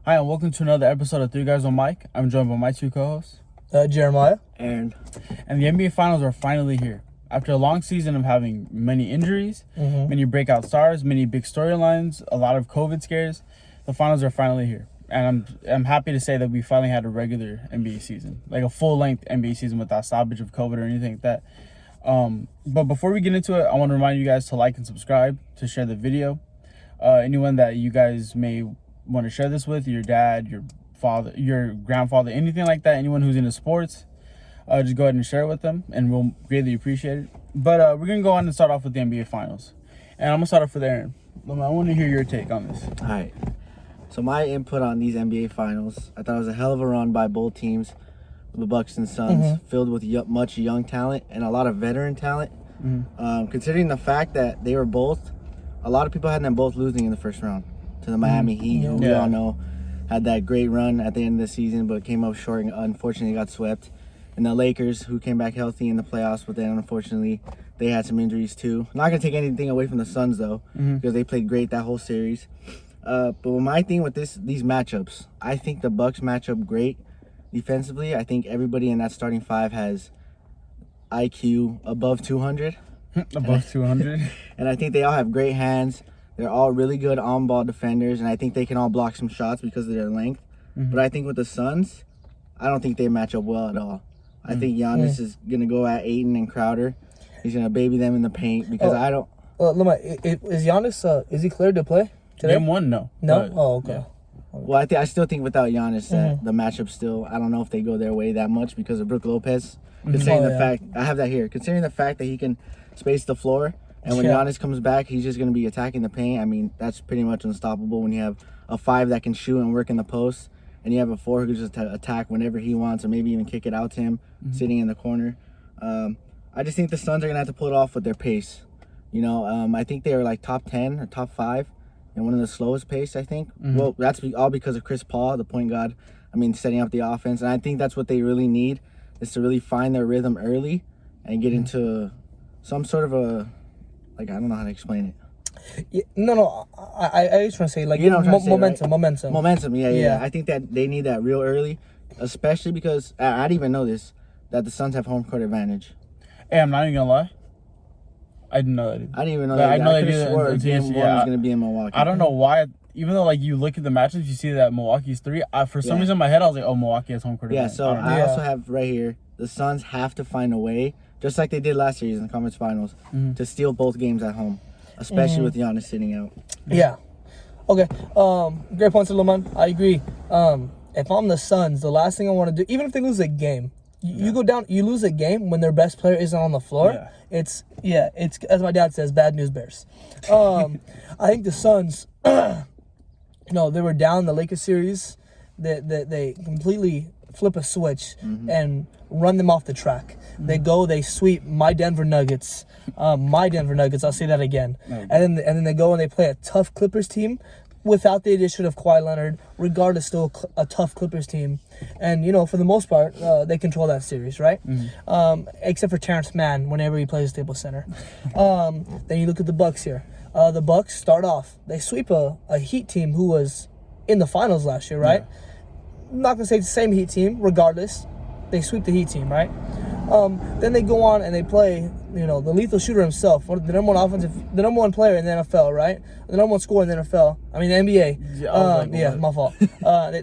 Hi, and welcome to another episode of Three Guys on Mic. I'm joined by my two co-hosts, Jeremiah. And the NBA Finals are finally here. After a long season of having many injuries, many breakout stars, many big storylines, a lot of COVID scares, the Finals are finally here. And I'm happy to say that we finally had a regular NBA season, like a full-length NBA season without stoppage of COVID or anything like that. But before we get into it, I want to remind you guys to like and subscribe, to share the video. Anyone that you guys may want to share this with, your dad, your father, your grandfather, anything like that, anyone who's into sports, just go ahead and share it with them, and we'll greatly appreciate it. But we're going to go on and start off with the NBA Finals. And I'm going to start off with Aaron. I want to hear your take on this. All right. So my input on these NBA Finals, I thought it was a hell of a run by both teams, the Bucks and Suns, filled with much young talent and a lot of veteran talent. Considering the fact that they were both, a lot of people had them both losing in the first round to the Miami Heat, who we all know had that great run at the end of the season, but came up short and unfortunately got swept. And the Lakers, who came back healthy in the playoffs, but then unfortunately they had some injuries too. I'm not going to take anything away from the Suns, though, because they played great that whole series. But my thing with these matchups, I think the Bucks match up great defensively. I think everybody in that starting five has IQ above 200. Above 200. And I think they all have great hands. They're all really good on-ball defenders, and I think they can all block some shots because of their length. But I think with the Suns, I don't think they match up well at all. I think Giannis is going to go at Ayton and Crowder. He's going to baby them in the paint because I don't... Lamar, is Giannis, is he cleared to play today? Game one, no. No? Okay. Yeah. Well, I still think without Giannis, the matchup still... I don't know if they go their way that much because of Brook Lopez. Considering the fact... I have that here. Considering the fact that he can space the floor, and when Giannis comes back, he's just going to be attacking the paint. I mean, that's pretty much unstoppable when you have a 5 that can shoot and work in the post, and you have a 4 who can just attack whenever he wants, or maybe even kick it out to him sitting in the corner. I just think the Suns are going to have to pull it off with their pace. You know, I think they were like top 10 or top 5 and one of the slowest pace, I think. Well, that's all because of Chris Paul, the point guard. I mean, setting up the offense. And I think that's what they really need, is to really find their rhythm early and get into some sort of a, like, I don't know how to explain it. Yeah, no, I just want to say, like, you know what I'm trying to say, momentum. Momentum, yeah. I think that they need that real early, especially because, I didn't even know this, that the Suns have home court advantage. Hey, I'm not even going to lie. I didn't know that either. I didn't even know that. I could have swore game one was going to be in Milwaukee. I don't know why. Even though, like, you look at the matchups, you see that Milwaukee's 3. For some reason in my head, I was like, oh, Milwaukee has home court advantage. Yeah, so I also have right here, the Suns have to find a way, just like they did last series in the conference finals, to steal both games at home, especially with Giannis sitting out. Yeah. Okay. Great points, Lamont. I agree. If I'm the Suns, the last thing I want to do, even if they lose a game, you go down, you lose a game when their best player isn't on the floor. It's as my dad says, bad news bears. I think the Suns, they were down the Lakers series. They completely flip a switch and run them off the track. They sweep my Denver Nuggets. I'll say that again. And then they go and they play a tough Clippers team without the addition of Kawhi Leonard, regardless, still a tough Clippers team. And, for the most part, they control that series, right? Except for Terrence Mann whenever he plays Staples Center. Then you look at the Bucks here. The Bucks start off. They sweep a Heat team who was in the finals last year, right? I'm not going to say it's the same Heat team, regardless. They sweep the Heat team, right? Then they go on and they play, the lethal shooter himself, the number one player in the NFL, right? The number one scorer in the NFL. I mean, the NBA. My fault.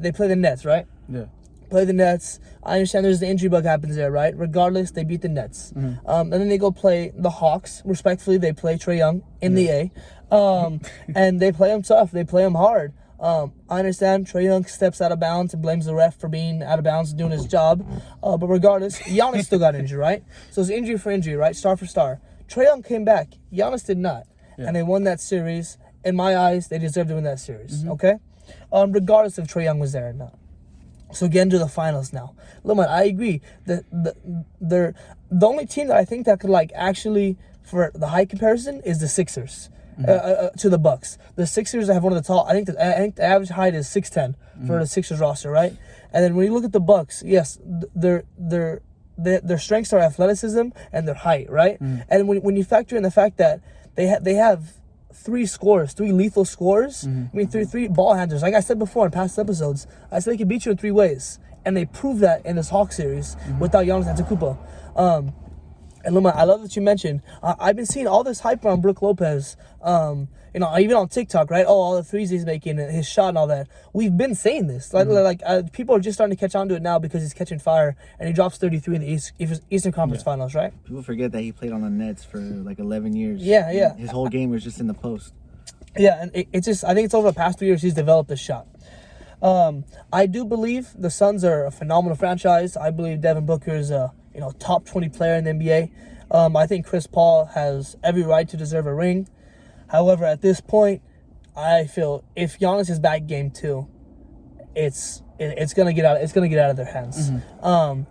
They play the Nets, right? Yeah. Play the Nets. I understand there's the injury bug happens there, right? Regardless, they beat the Nets. And then they go play the Hawks. Respectfully, they play Trae Young in the A. And they play him tough. They play him hard. I understand Trae Young steps out of bounds and blames the ref for being out of bounds and doing his job. But regardless, Giannis still got injured, right? So it's injury for injury, right? Star for star. Trae Young came back. Giannis did not. Yeah. And they won that series. In my eyes, they deserved to win that series, okay? Regardless if Trae Young was there or not. So getting to the finals now. Lamont, I agree. The only team that I think that could, actually, for the height comparison, is the Sixers. To the Bucks. The Sixers have one of the tall. I think the average height is 6'10" for the Sixers roster, right? And then when you look at the Bucks, yes, their strengths are athleticism and their height, right? And when you factor in the fact that they have 3 scores, 3 lethal scores. I mean, three ball handlers. Like I said before in past episodes, I said they can beat you in 3 ways. And they proved that in this Hawks series without Giannis Antetokounmpo. And Luma, I love that you mentioned. I've been seeing all this hype around Brook Lopez. Even on TikTok, right? Oh, all the threes he's making, his shot and all that. We've been saying this. People are just starting to catch on to it now because he's catching fire and he drops 33 in the Eastern Conference Finals, right? People forget that he played on the Nets for like 11 years. Yeah. His whole game was just in the post. Yeah, and it's just, I think it's over the past 3 years he's developed a shot. I do believe the Suns are a phenomenal franchise. I believe Devin Booker is a top 20 player in the NBA. I think Chris Paul has every right to deserve a ring. However, at this point, I feel if Giannis is back game 2, it's gonna get out. It's gonna get out of their hands. I'm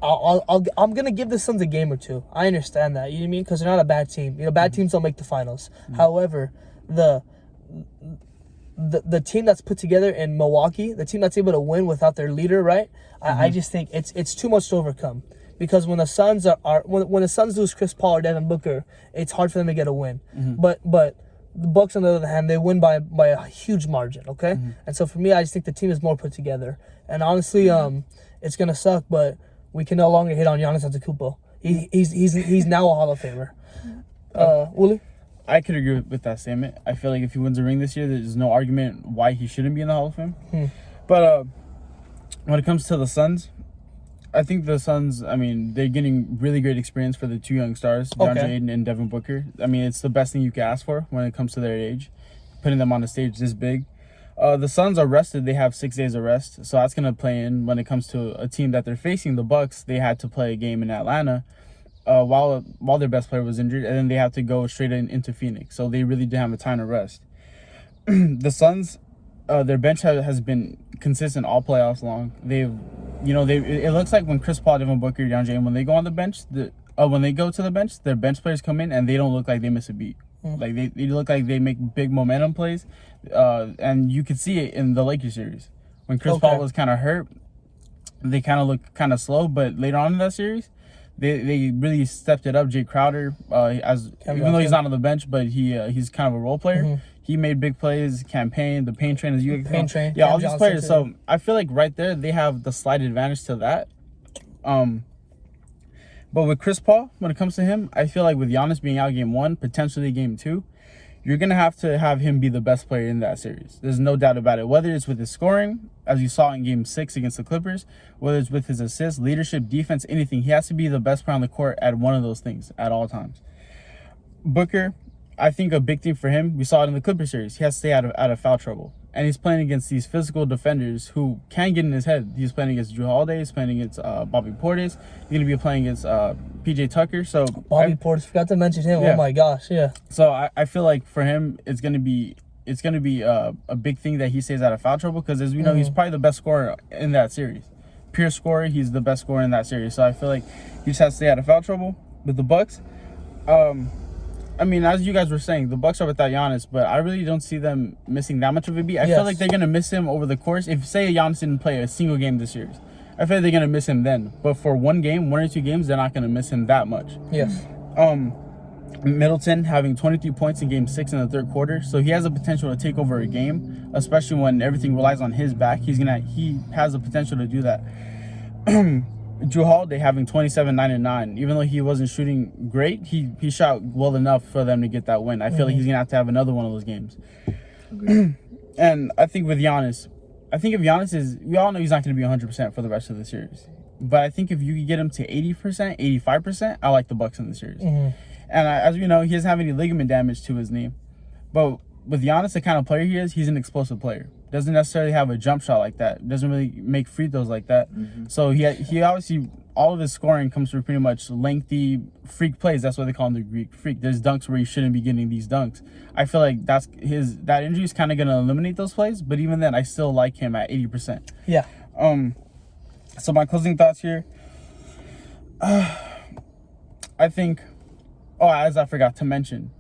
gonna give the Suns a game or 2. I understand that. You know what I mean? Because they're not a bad team. Bad teams don't make the finals. However, the team that's put together in Milwaukee, the team that's able to win without their leader, right? I just think it's too much to overcome. Because when the Suns when the Suns lose Chris Paul or Devin Booker, it's hard for them to get a win. But the Bucks, on the other hand, they win by a huge margin. Okay, and so for me, I just think the team is more put together. And honestly, it's gonna suck, but we can no longer hit on Giannis Antetokounmpo. He's now a Hall of Famer. Wooly? I could agree with that statement. I feel like if he wins a ring this year, there's no argument why he shouldn't be in the Hall of Fame. But when it comes to the Suns, I think the Suns, they're getting really great experience for the 2 young stars, DeAndre Ayton and Devin Booker. It's the best thing you can ask for when it comes to their age, putting them on a stage this big. The Suns are rested. They have 6 days of rest, so that's going to play in when it comes to a team that they're facing. The Bucks, they had to play a game in Atlanta while their best player was injured, and then they have to go straight into Phoenix. So they really didn't have a time to rest. The Suns, their bench has been consistent all playoffs long. It looks like when Chris Paul, Devin Booker, DeAndre Ayton, when they go on the bench, when they go to the bench, their bench players come in and they don't look like they miss a beat. Like they look like they make big momentum plays, and you could see it in the Lakers series when Chris Paul was kind of hurt. They kind of looked kind of slow, but later on in that series, they really stepped it up. Jay Crowder, even though he's not on the bench, but he's kind of a role player. He made big plays. Campaign, the Pain Train, all these players. Too. So I feel like right there they have the slight advantage to that. But with Chris Paul, when it comes to him, I feel like with Giannis being out game 1, potentially game 2, you're gonna have to have him be the best player in that series. There's no doubt about it. Whether it's with his scoring, as you saw in game 6 against the Clippers, whether it's with his assists, leadership, defense, anything, he has to be the best player on the court at one of those things at all times. Booker, I think a big thing for him, we saw it in the Clippers series. He has to stay out of foul trouble. And he's playing against these physical defenders who can get in his head. He's playing against Jrue Holiday. He's playing against Bobby Portis. He's going to be playing against PJ Tucker. So Bobby Portis, forgot to mention him. Yeah. Oh my gosh, yeah. So I feel like for him, it's going to be a big thing that he stays out of foul trouble because, as we know, he's probably the best scorer in that series. Pure scorer, he's the best scorer in that series. So I feel like he just has to stay out of foul trouble. With the Bucks, as you guys were saying, the Bucks are without Giannis, but I really don't see them missing that much of a beat. I feel like they're gonna miss him over the course. If say Giannis didn't play a single game this series, I feel like they're gonna miss him then. But for 1 or 2 games, they're not gonna miss him that much. Yes. Middleton having 23 points in game 6 in the 3rd quarter, so he has the potential to take over a game, especially when everything relies on his back. He has the potential to do that. Jrue Holiday having 27, 9, and 9. Even though he wasn't shooting great, he shot well enough for them to get that win. I feel like he's going to have another one of those games. And I think with Giannis, if Giannis we all know he's not going to be 100% for the rest of the series. But I think if you could get him to 80%, 85%, I like the Bucks in the series. And as we know, he doesn't have any ligament damage to his knee. But with Giannis, the kind of player he is, he's an explosive player. Doesn't necessarily have a jump shot like that. Doesn't really make free throws like that. So he obviously, all of his scoring comes from pretty much lengthy freak plays. That's why they call him the Greek freak. There's dunks where he shouldn't be getting these dunks. I feel like that injury is kind of going to eliminate those plays. But even then, I still like him at 80%. Yeah. So my closing thoughts here. I think, as I forgot to mention,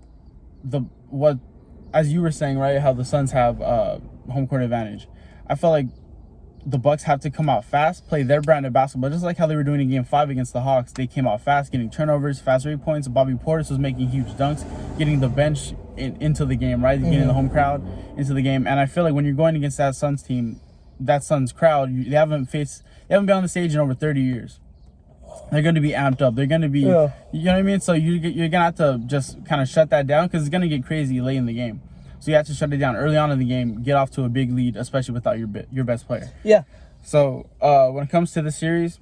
as you were saying, right, how the Suns have home court advantage. I felt like the Bucks have to come out fast, play their brand of basketball, just like how they were doing in Game 5 against the Hawks. They came out fast, getting turnovers, fast break points. Bobby Portis was making huge dunks, getting the bench into the game, right? Getting the home crowd into the game. And I feel like when you're going against that Suns team, that Suns crowd, they haven't been on the stage in over 30 years. They're going to be amped up. They're going to be, you know what I mean? So you're going to have to just kind of shut that down because it's going to get crazy late in the game. So you have to shut it down early on in the game, get off to a big lead, especially without your best player. Yeah. So when it comes to the series,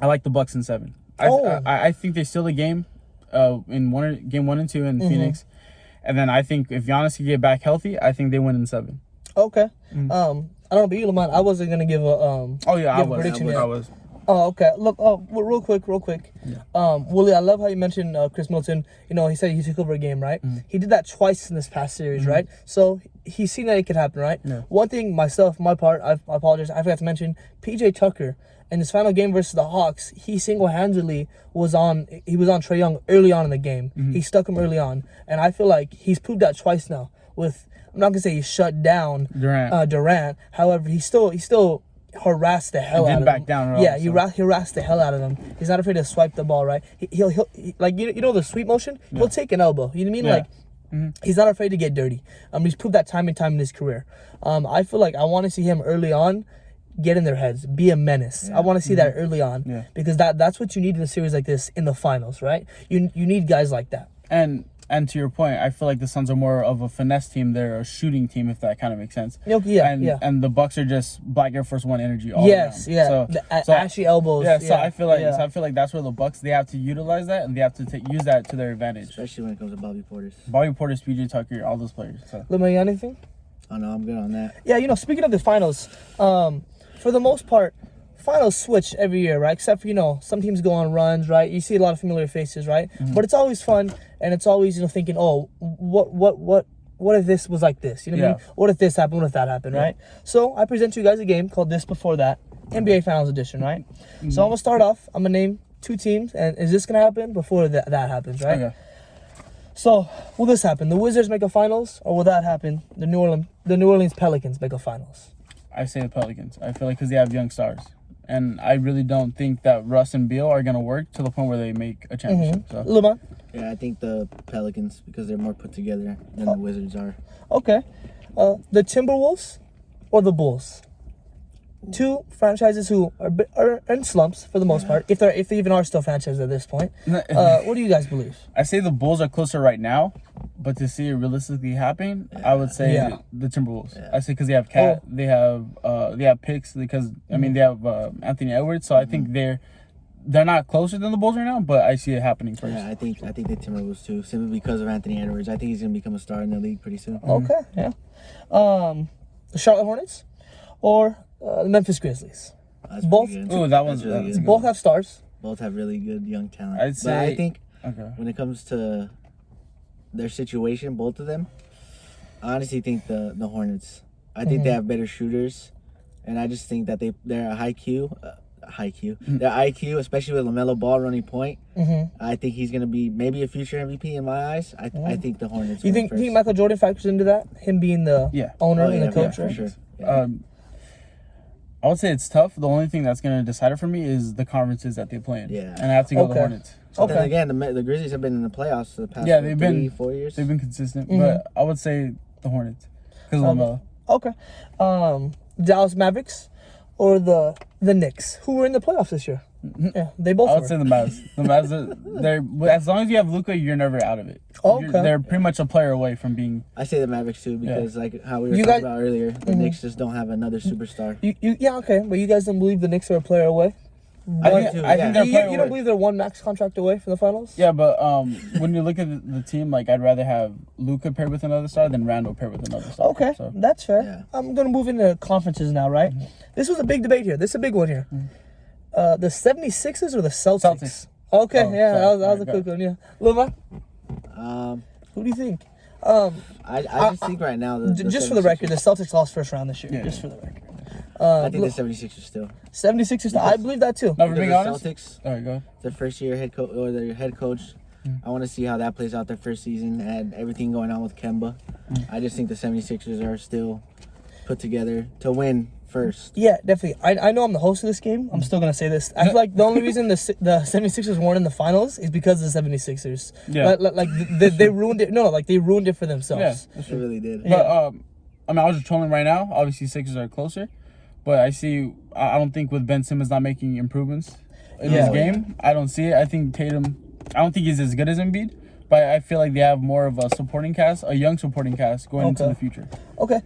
I like the Bucks in 7. I think they steal the game in game 1 and 2 in Phoenix. And then I think if Giannis can get back healthy, I think they win in 7. Okay. I don't know, but you, Lamont, I wasn't going to give a I was. Oh, okay. Look, real quick. Yeah. Willie, I love how you mentioned Chris Middleton. You know, he said he took over a game, right? He did that twice in this past series, right? So he's seen that it could happen, right? Yeah. One thing, my part, I apologize, I forgot to mention, PJ Tucker, in his final game versus the Hawks, he single-handedly was on Trae Young early on in the game. He stuck him early on. And I feel like he's proved that twice now with, I'm not going to say he shut down Durant. However, he still harassed the hell out of him. Back down. Yeah, he harassed the hell out of him. He's not afraid to swipe the ball, right? He'll like you know the sweep motion. Yeah. He'll take an elbow. You know what I mean? Yeah. Like he's not afraid to get dirty. He's proved that time and time in his career. I feel like I want to see him early on get in their heads, be a menace. Yeah. I want to see that early on because that's what you need in a series like this in the finals, right? You need guys like that. And to your point, I feel like the Suns are more of a finesse team. They're a shooting team, if that kind of makes sense. And the Bucks are just Black Air Force One energy all around. So ashy elbows. Yeah, so I feel like that's where the Bucks, they have to utilize that and they have to use that to their advantage. Especially when it comes to Bobby Portis, PJ Tucker, all those players. So. Let me anything? Oh no, I'm good on that. Yeah, speaking of the finals, for the most part, finals switch every year, right? Except for, some teams go on runs, right? You see a lot of familiar faces, right? But it's always fun, and it's always, thinking, oh, what if this was like this? You know what I mean? What if this happened? What if that happened, right? So I present to you guys a game called This Before That, NBA Finals Edition, right? So I'm going to start off. I'm going to name 2 teams, and is this going to happen before that happens, right? Okay. So will this happen? The Wizards make a finals, or will that happen? The New Orleans Pelicans make a finals? I say the Pelicans. I feel like because they have young stars. And I really don't think that Russ and Beal are going to work to the point where they make a championship. So. Lamont? Yeah, I think the Pelicans because they're more put together than the Wizards are. Okay. The Timberwolves or the Bulls? 2 franchises who are in slumps for the most part, if they even are still franchises at this point. What do you guys believe? I say the Bulls are closer right now, but to see it realistically happen, I would say the Timberwolves. Yeah. I say because they have they have picks because they have Anthony Edwards, so I think they're not closer than the Bulls right now, but I see it happening first. Yeah, I think the Timberwolves too, simply because of Anthony Edwards. I think he's gonna become a star in the league pretty soon. Okay, yeah. The Charlotte Hornets or the Memphis Grizzlies. Both. Ooh, that one's really good. Both have stars. Both have really good young talent. I'd say. But I think when it comes to their situation, both of them, I honestly think the Hornets. I think they have better shooters, and I just think that they're a high Q. Their IQ, especially with LaMelo Ball running point, I think he's gonna be maybe a future MVP in my eyes. I think the Hornets. You think Michael Jordan factors into that? Him being the owner and the coach, for sure. Yeah. I would say it's tough. The only thing that's going to decide it for me is the conferences that they play in. Yeah. And I have to go with the Hornets. So then again, the Grizzlies have been in the playoffs for the past 3-4 years. They've been consistent, but I would say the Hornets because of LaMelo. Okay. Dallas Mavericks or the Knicks, who were in the playoffs this year. Yeah, they both I would say the Mavs. The Mavs, they're as long as you have Luka, you're never out of it. Okay. They're pretty much a player away from being. I say the Mavericks too because like how we were talking about earlier, the Knicks just don't have another superstar. But you guys don't believe the Knicks are a player away? I think they're a player You don't believe they're one max contract away from the finals? Yeah, but when you look at the team, like I'd rather have Luka paired with another star than Randle paired with another star. Okay, so. That's fair. Yeah. I'm gonna move into conferences now, right? This was a big debate here. This is a big one here. The 76ers or the Celtics? Okay, that was a quick one, yeah. Luma? Who do you think? I just think right now... just for the record, the Celtics lost first round this year. Yeah, just for the record. I think the 76ers still. 76ers still? I believe that too. No, for being honest? Celtics, all right, go ahead. Their first year head coach or their head coach. I want to see how that plays out their first season and everything going on with Kemba. I just think the 76ers are still put together to win first. Yeah, definitely. I know I'm the host of this game. I'm still going to say this. I feel like the only reason the 76ers weren't in the finals is because of the 76ers. Yeah. Like they ruined it. No, like they ruined it for themselves. Yeah, They really did. But I mean, I was just trolling right now. Obviously, Sixers are closer, but I don't think with Ben Simmons not making improvements in his game, I don't see it. I think Tatum. I don't think he's as good as Embiid, but I feel like they have more of a supporting cast, a young supporting cast going into the future. Okay.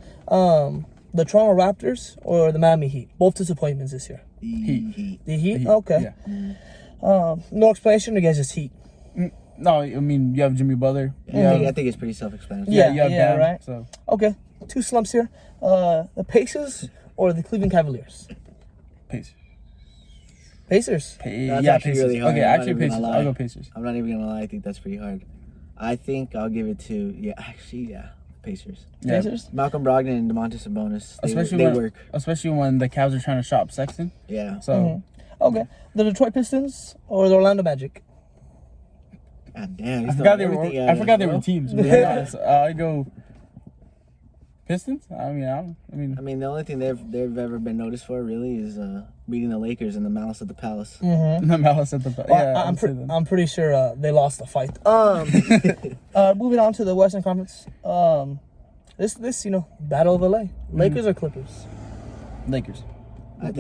The Toronto Raptors or the Miami Heat? Both disappointments this year. Heat. The Heat? Okay. Yeah. No explanation, or guys just Heat? No, I mean, you have Jimmy Butler. I think it's pretty self-explanatory. You have Bam, right. So. Okay. 2 slumps here. The Pacers or the Cleveland Cavaliers? Pacers. Pacers. That's actually Pacers. really hard. Okay, I'm not actually even Pacers. gonna I'll lie. go Pacers. I'm not even gonna lie. I think that's pretty hard. I think I'll give it to Pacers. Yeah. Pacers? Malcolm Brogdon and DeMontis Sabonis. Especially when the Cavs are trying to shop Sexton. Yeah. So. Okay. The Detroit Pistons or the Orlando Magic? God damn. I forgot they were teams. To be honest. I go Pistons. I mean, the only thing they've ever been noticed for really is beating the Lakers in the Malice at the Palace. the Malice at the I'm pretty sure they lost the fight. Moving on to the Western Conference. This Battle of LA. Lakers or Clippers? Lakers. I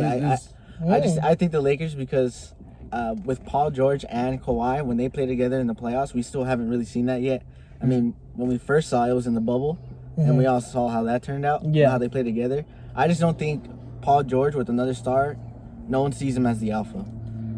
think the Lakers because with Paul George and Kawhi, when they play together in the playoffs, we still haven't really seen that yet. I mean, when we first saw it was in the bubble, and we all saw how that turned out, how they play together. I just don't think Paul George with another star, no one sees him as the alpha.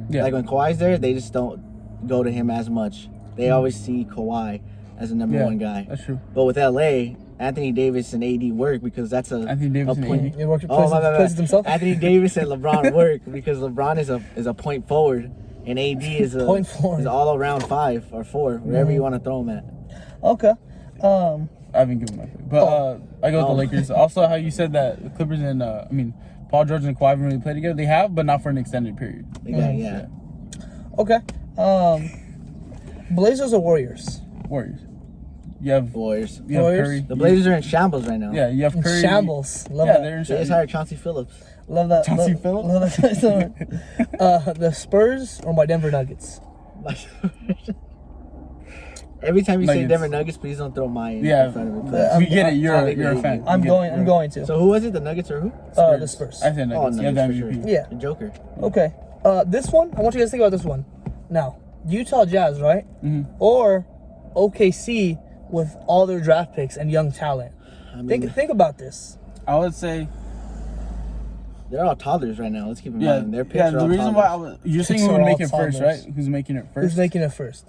Yeah. Like when Kawhi's there, they just don't go to him as much. They always see Kawhi as the number one guy. That's true. But with LA, Anthony Davis and AD work because that's Anthony Davis and AD. He works places himself. Anthony Davis and LeBron work because LeBron is a point forward and AD is a point forward. Is all around 5 or 4, wherever you want to throw him at. Okay. I haven't given my pick, but I go with the Lakers. Also, how you said that the Clippers and Paul George and Kawhi haven't really played together. They have, but not for an extended period. Yeah. Okay. Blazers or Warriors? Warriors. You have Warriors. You have Warriors? Curry. The Blazers are in shambles right now. Yeah, you have Curry. Shambles. Love that. They're in They shambles. just hired Chauncey Phillips. Love that. Chauncey Phillips? Love that. The Spurs or my Denver Nuggets? Every time you say Nuggets. Denver Nuggets, please don't throw my in Yeah, front of it. we get it. You're a fan. I'm going to. So who was it? The Nuggets or who? The Spurs. I said Nuggets. You have the Nuggets for MVP. sure. Yeah. The Joker. Okay. This one, I want you guys to think about this one. Now, Utah Jazz, right? Mm-hmm. Or OKC with all their draft picks and young talent. I mean, Think about this. I would say. they're all toddlers right now. Let's keep in Yeah, mind. Their picks are the all reason toddlers. why you're saying Picks who are would all make it first, toddlers. right? Who's making it first? Who's making it first?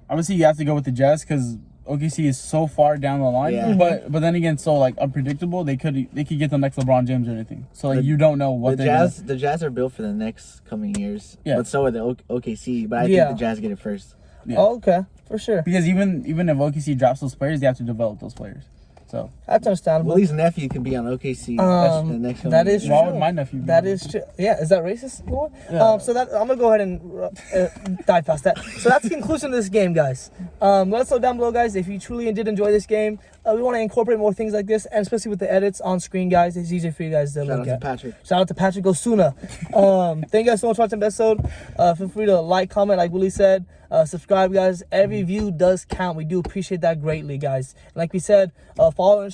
I would say you have to go with the Jazz because OKC is so far down the line. Yeah. But then again, so like unpredictable. They could get the next LeBron James or anything. So like you don't know what the Jazz are built for the next coming years. Yeah. But so are the OKC. But I think the Jazz get it first. Yeah. Oh, okay, for sure. Because even if OKC drops those players, they have to develop those players. So That's understandable. Willie's nephew can be on OKC the next coming that is years. why true. would my nephew be That on is true. Yeah, is that racist? Yeah. So that I'm gonna go ahead and dive past that. So that's the conclusion of this game, guys. Let us know down below, guys, if you truly did enjoy this game. We want to incorporate more things like this, and especially with the edits on screen, guys. It's easier for you guys to Shout look out at. to Patrick. Shout out to Patrick Osuna. Thank you guys so much for watching the episode. Feel free to like, comment, like Willie said. Subscribe, guys. Every view does count. We do appreciate that greatly, guys. And like we said, follow